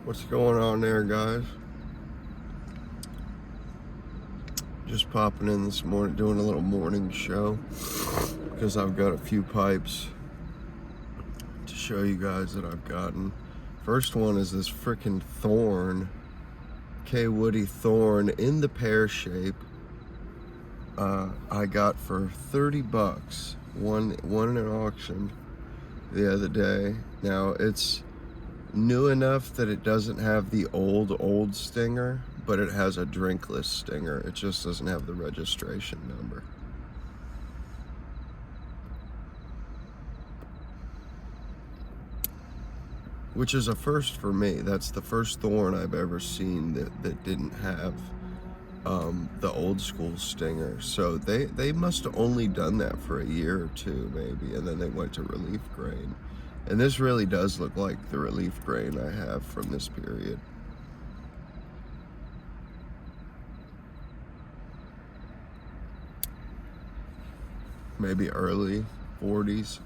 What's going on there, guys? Just popping in this morning, doing a little morning show because I've got a few pipes to show you guys that I've gotten. First one is this freaking thorn, K. Woody thorn in the pear shape. I got for 30 bucks. Won in an auction the other day. Now it's new enough that it doesn't have the old stinger, but it has a drinkless stinger. It just doesn't have the registration number. Which is a first for me. That's the first thorn I've ever seen that didn't have the old school stinger. So they must have only done that for a year or two maybe, and then they went to relief grain. And this really does look like the relief grain I have from this period. Maybe early 40s.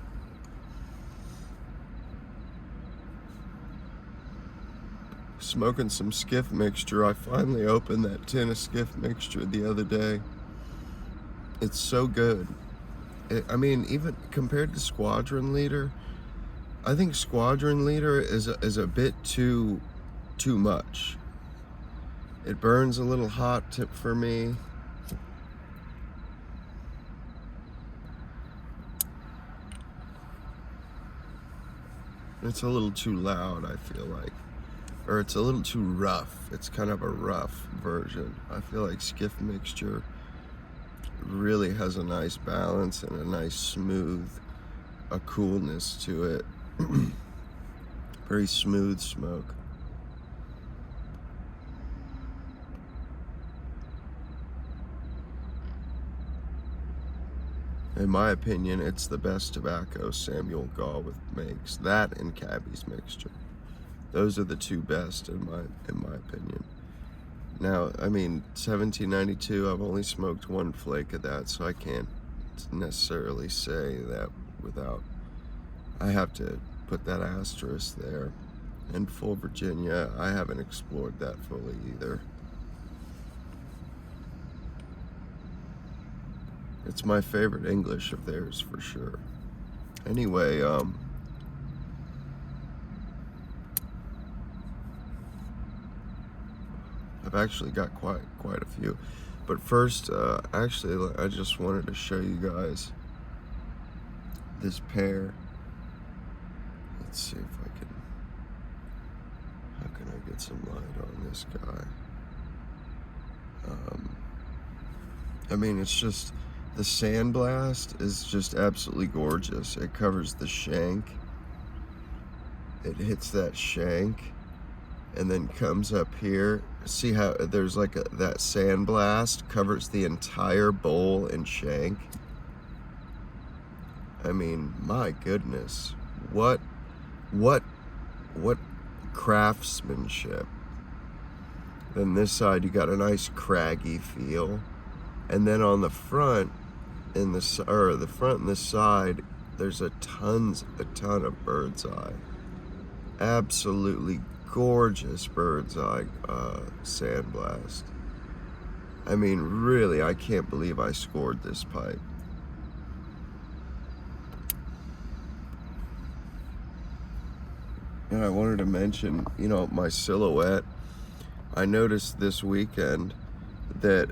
Smoking some Skiff mixture. I finally opened that tin of Skiff mixture the other day. It's so good. I mean, even compared to Squadron Leader, I think Squadron Leader is a bit too much. It burns a little hot for me. It's a little too loud, I feel like. Or it's a little too rough. It's kind of a rough version. I feel like Skiff mixture really has a nice balance and a nice smooth, a coolness to it. Very smooth smoke. In my opinion, it's the best tobacco Samuel Gawith makes. That and Cabby's mixture. Those are the two best in my opinion. Now, I mean, 1792, I've only smoked one flake of that, so I can't necessarily say that without, I have to put that asterisk there. And Full Virginia, I haven't explored that fully either. It's my favorite English of theirs for sure. Anyway, I've actually got quite a few. But first, actually, I just wanted to show you guys this pear. Let's see if I can, how can I get some light on this guy? I mean, it's just, the Sandblast is just absolutely gorgeous. It covers the shank. It hits that shank and then comes up here. See how there's like that Sandblast covers the entire bowl and shank? I mean, my goodness. What craftsmanship. Then this side you got a nice craggy feel. And then on the front, the front and the side, there's a ton of bird's eye. Absolutely gorgeous bird's eye Sandblast. I mean, really, I can't believe I scored this pipe. And I wanted to mention, you know, my silhouette. I noticed this weekend that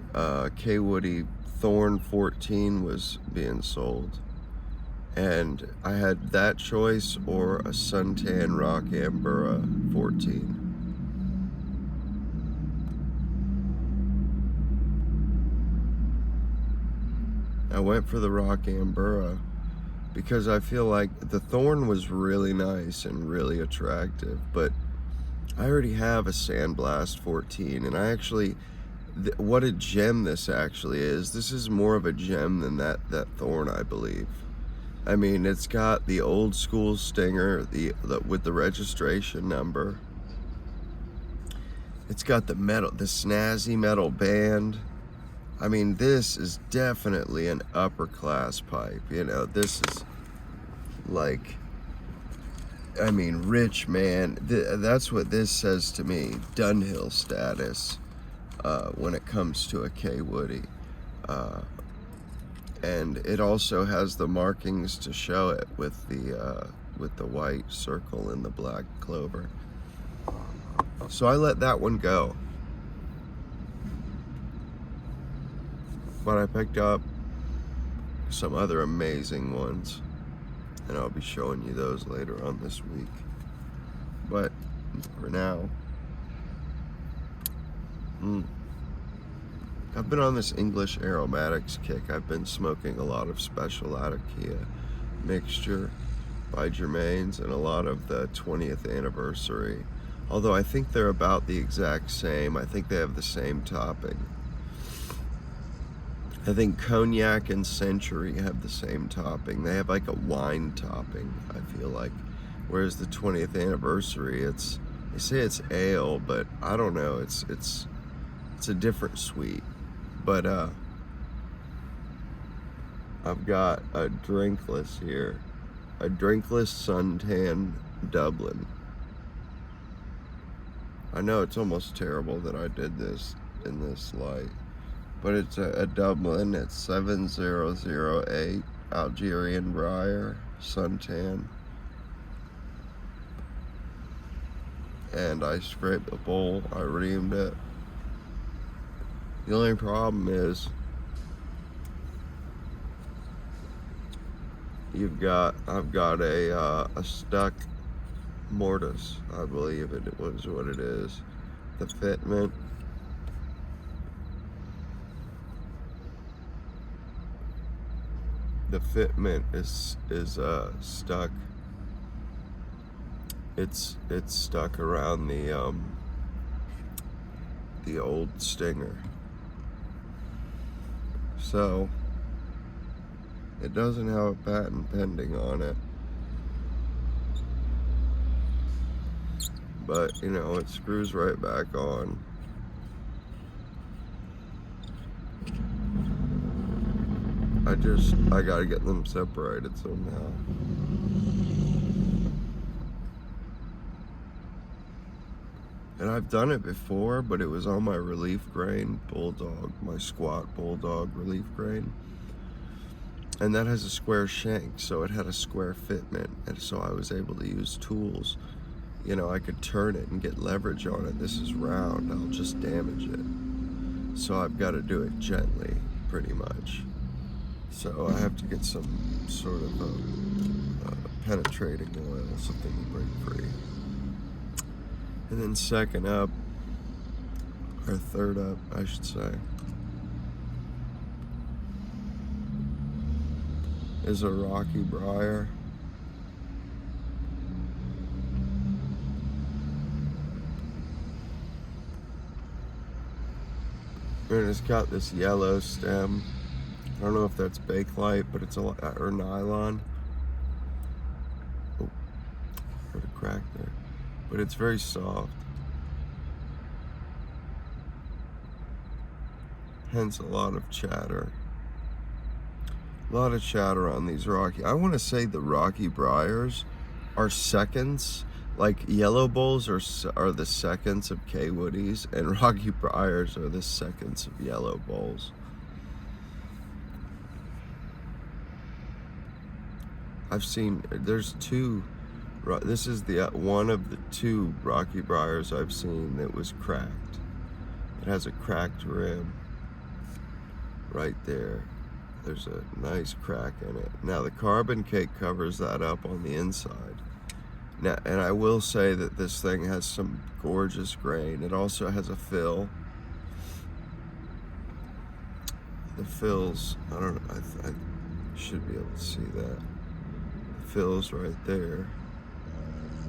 K. Woody Thorn 14 was being sold. And I had that choice or a Suntan Rock Ambura 14. I went for the Rock Ambura because I feel like the Thorn was really nice and really attractive, but I already have a Sandblast 14, and I actually, what a gem this actually is. This is more of a gem than that Thorn, I believe. I mean, it's got the old school stinger, with the registration number. It's got the snazzy metal band. I mean, this is definitely an upper class pipe. You know, this is like, I mean, rich man. That's what this says to me. Dunhill status when it comes to a K Woody. And it also has the markings to show it with the white circle and the black clover. So I let that one go. But I picked up some other amazing ones, and I'll be showing you those later on this week. But for now, I've been on this English aromatics kick. I've been smoking a lot of Special Latakia mixture by Germain's and a lot of the 20th anniversary. Although I think they're about the exact same. I think they have the same topping. I think Cognac and Century have the same topping. They have like a wine topping, I feel like. Whereas the 20th anniversary, they say it's ale, but I don't know. It's a different sweet. But I've got a drinkless here. A drinkless suntan Dublin. I know it's almost terrible that I did this in this light, but it's a Dublin. It's 7008 Algerian Briar suntan. And I scraped the bowl, I reamed it. The only problem is I've got a stuck mortise, I believe it was what it is. The fitment. The fitment is stuck. It's stuck around the old stinger. So it doesn't have a patent pending on it. But, you know, it screws right back on. I gotta get them separated somehow. And I've done it before, but it was on my relief grain Bulldog, my squat Bulldog relief grain. And that has a square shank, so it had a square fitment. And so I was able to use tools. You know, I could turn it and get leverage on it. This is round, I'll just damage it. So I've got to do it gently, pretty much. So I have to get some sort of penetrating oil, something to break free. And then second up, or third up, I should say, is a Rocky Briar. And it's got this yellow stem. I don't know if that's Bakelite, but it's or nylon. Oh, heard a crack there. But it's very soft. Hence a lot of chatter. A lot of chatter on these Rocky. I want to say the Rocky Briars are seconds. Like Yellow Bulls are the seconds of K Woodies, and Rocky Briars are the seconds of Yellow Bulls. I've seen, there's two, this is the one of the two Rocky Briars I've seen that was cracked. It has a cracked rim right there. There's a nice crack in it. Now the carbon cake covers that up on the inside. Now, and I will say that this thing has some gorgeous grain. It also has a fill. The fills, I don't know, I should be able to see that. The fill's right there.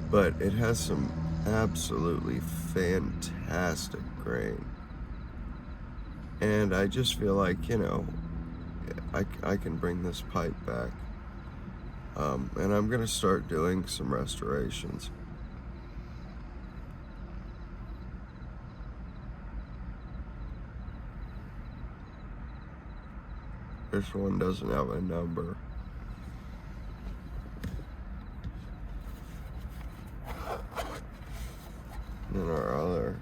But it has some absolutely fantastic grain. And I just feel like, you know, I can bring this pipe back. And I'm gonna start doing some restorations. This one doesn't have a number. our other.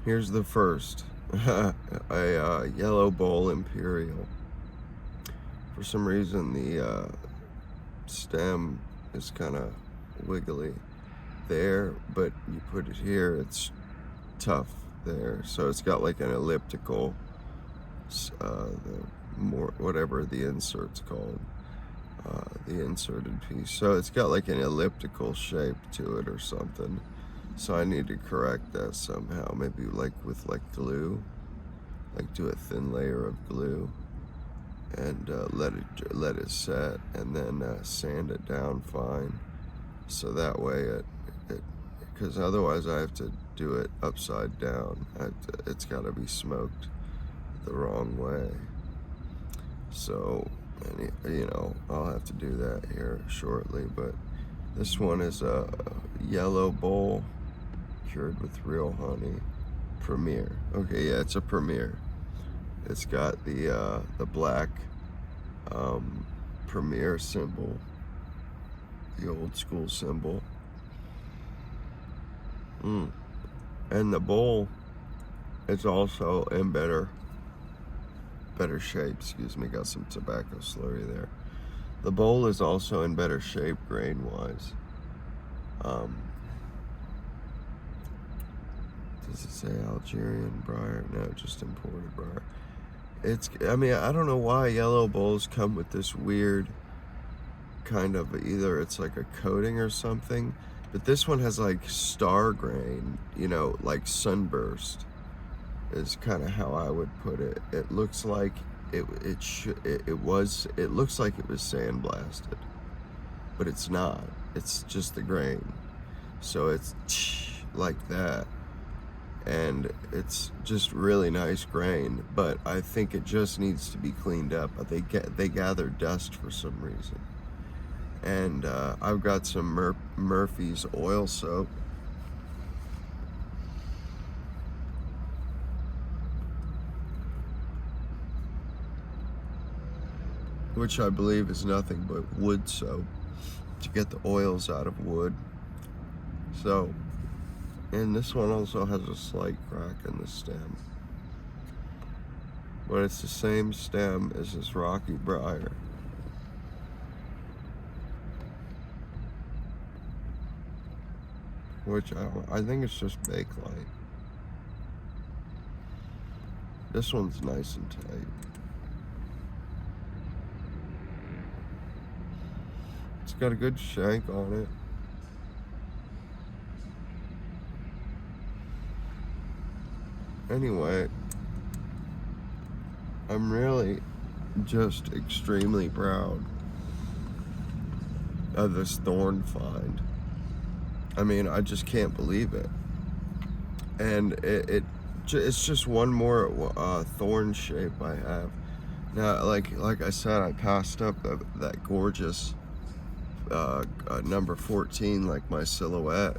Here's the first, a Yellow Bowl Imperial. For some reason, the stem is kind of wiggly there, but you put it here, it's tough there. So it's got like an elliptical, whatever the insert's called, the inserted piece. So it's got like an elliptical shape to it or something. So I need to correct that somehow, maybe like with like glue, like do a thin layer of glue and let it set, and then sand it down fine, so that way it because otherwise I have to do it upside down. It's got to be smoked the wrong way. So, you know, I'll have to do that here shortly. But this one is a Yellow Bowl cured with real honey, Premier. Okay, yeah, it's a Premier. It's got the black Premier symbol, the old school symbol. And the bowl is also in better shape. Excuse me, got some tobacco slurry there. The bowl is also in better shape grain wise. Does it say Algerian briar? No, just imported briar. I mean, I don't know why Yellow Bowls come with this weird kind of, either it's like a coating or something, but this one has like star grain, you know, like sunburst is kind of how I would put it. It looks like it looks like it was sandblasted, but it's not. It's just the grain. So it's like that. And it's just really nice grain, but I think it just needs to be cleaned up. They gather dust for some reason. And I've got some Murphy's oil soap. Which I believe is nothing but wood soap to get the oils out of wood. So, and this one also has a slight crack in the stem, but it's the same stem as this Rocky Briar. Which I think it's just Bakelite. This one's nice and tight. It's got a good shank on it. Anyway, I'm really just extremely proud of this thorn find. I mean, I just can't believe it. And it's just one more thorn shape I have. Now, like I said, I passed up that gorgeous number 14, like my silhouette.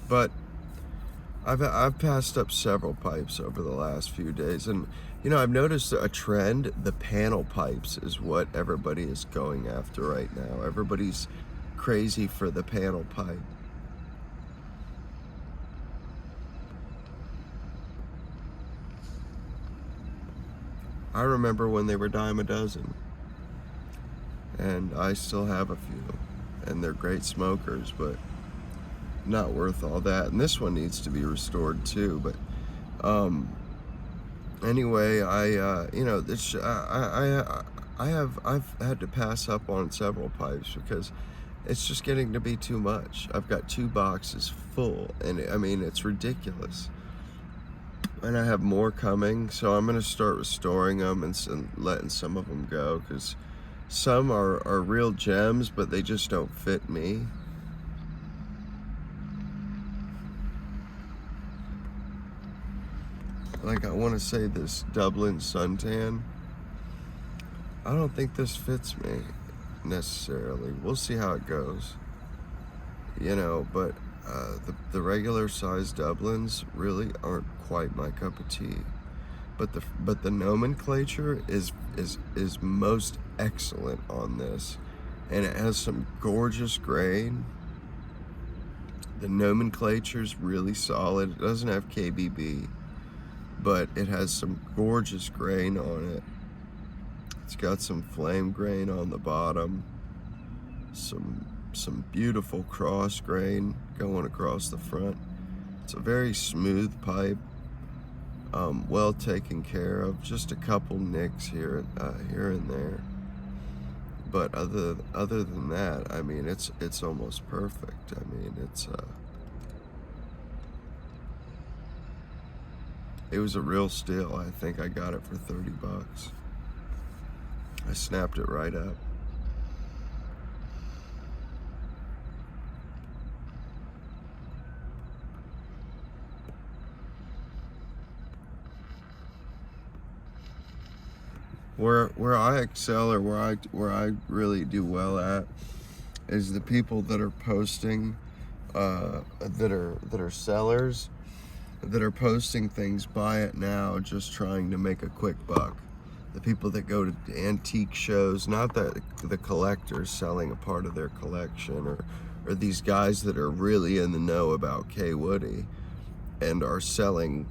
But I've passed up several pipes over the last few days, and you know, I've noticed a trend. The panel pipes is what everybody is going after right now. Everybody's crazy for the panel pipe. I remember when they were dime a dozen, and I still have a few, and they're great smokers, but not worth all that. And this one needs to be restored too. But anyway, I've had to pass up on several pipes because it's just getting to be too much. I've got 2 boxes full, and I mean, it's ridiculous. And I have more coming, so I'm gonna start restoring them and letting some of them go, because some are real gems, but they just don't fit me. Like, I want to say this Dublin Suntan, I don't think this fits me necessarily. We'll see how it goes, you know. But The regular size Dublins really aren't quite my cup of tea, but the nomenclature is most excellent on this, and it has some gorgeous grain. The nomenclature's really solid. It doesn't have KBB, but it has some gorgeous grain on it. It's got some flame grain on the bottom, some beautiful cross grain going across the front. It's a very smooth pipe, well taken care of. Just a couple nicks here and there, but other than that, I mean, it's almost perfect. I mean, it was a real steal. I think I got it for $30. I snapped it right up. Where I excel, or where I really do well at, is the people that are posting, that are sellers, that are posting things, buy it now, just trying to make a quick buck. The people that go to antique shows, not the collectors selling a part of their collection, or these guys that are really in the know about K. Woody and are selling,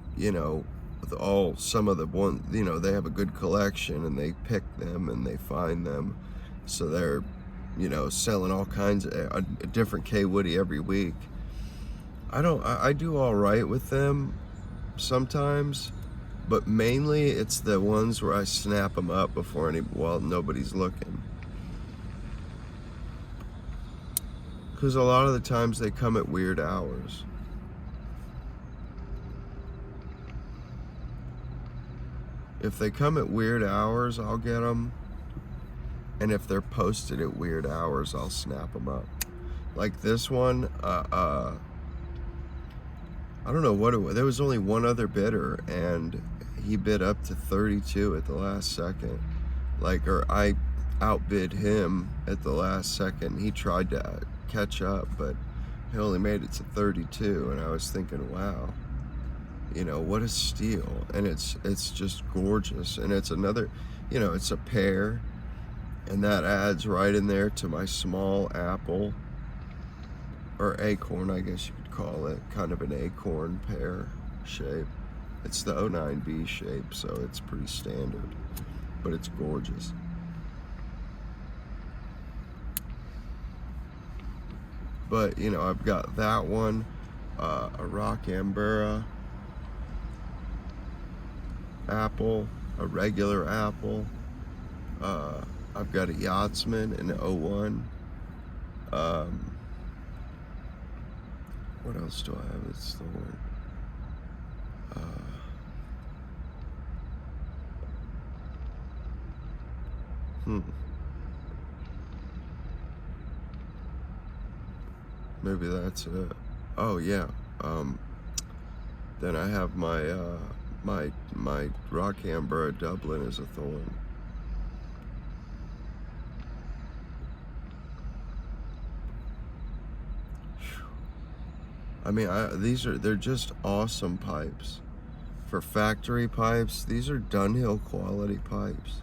some of the one, they have a good collection and they pick them and they find them, so they're, selling all kinds of a different K. Woody every week. I do all right with them sometimes, but mainly it's the ones where I snap them up while nobody's looking. Because a lot of the times they come at weird hours. If they come at weird hours, I'll get them. And if they're posted at weird hours, I'll snap them up. Like this one, I don't know what it was. There was only one other bidder, and he bid up to 32 at the last second. Or I outbid him at the last second. He tried to catch up, but he only made it to 32, and I was thinking, wow, what a steal. And it's just gorgeous, and it's another, it's a pear, and that adds right in there to my small apple, or acorn, I guess you could call it, kind of an acorn pear shape. It's the 09B shape, so it's pretty standard, but it's gorgeous. But, I've got that one, a Rocambora apple, a regular apple. I've got a Yachtsman in 01. What else do I have? It's the one. Maybe that's it. Oh yeah. Then I have my my Rocambora Dublin as a thorn. I mean, they're just awesome pipes. For factory pipes, these are Dunhill quality pipes.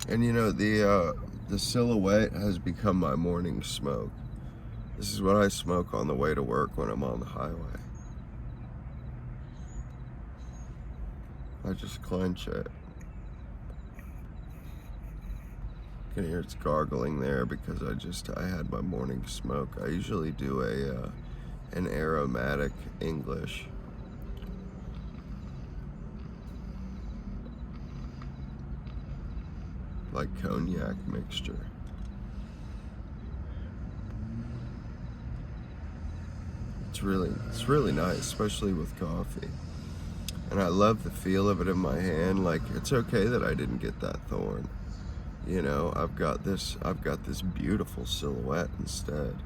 And the Silhouette has become my morning smoke. This is what I smoke on the way to work when I'm on the highway. I just clench it. You can hear it's gargling there because I had my morning smoke. I usually do an aromatic English. Like cognac mixture. It's really nice, especially with coffee. And I love the feel of it in my hand. Like, it's okay that I didn't get that thorn. I've got this beautiful Silhouette instead.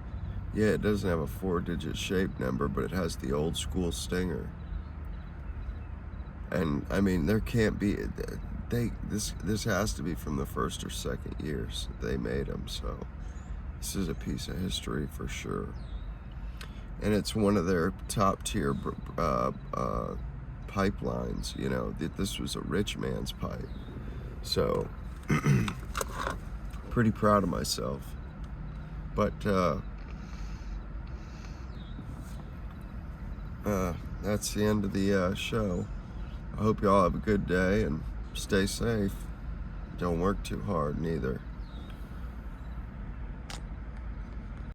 Yeah, it doesn't have a 4-digit shape number, but it has the old school stinger. And I mean, there can't be this has to be from the first or second years they made them. So this is a piece of history for sure. And it's one of their top tier pipelines. You know, this was a rich man's pipe. So pretty proud of myself. But that's the end of the show. I hope y'all have a good day and stay safe. Don't work too hard neither.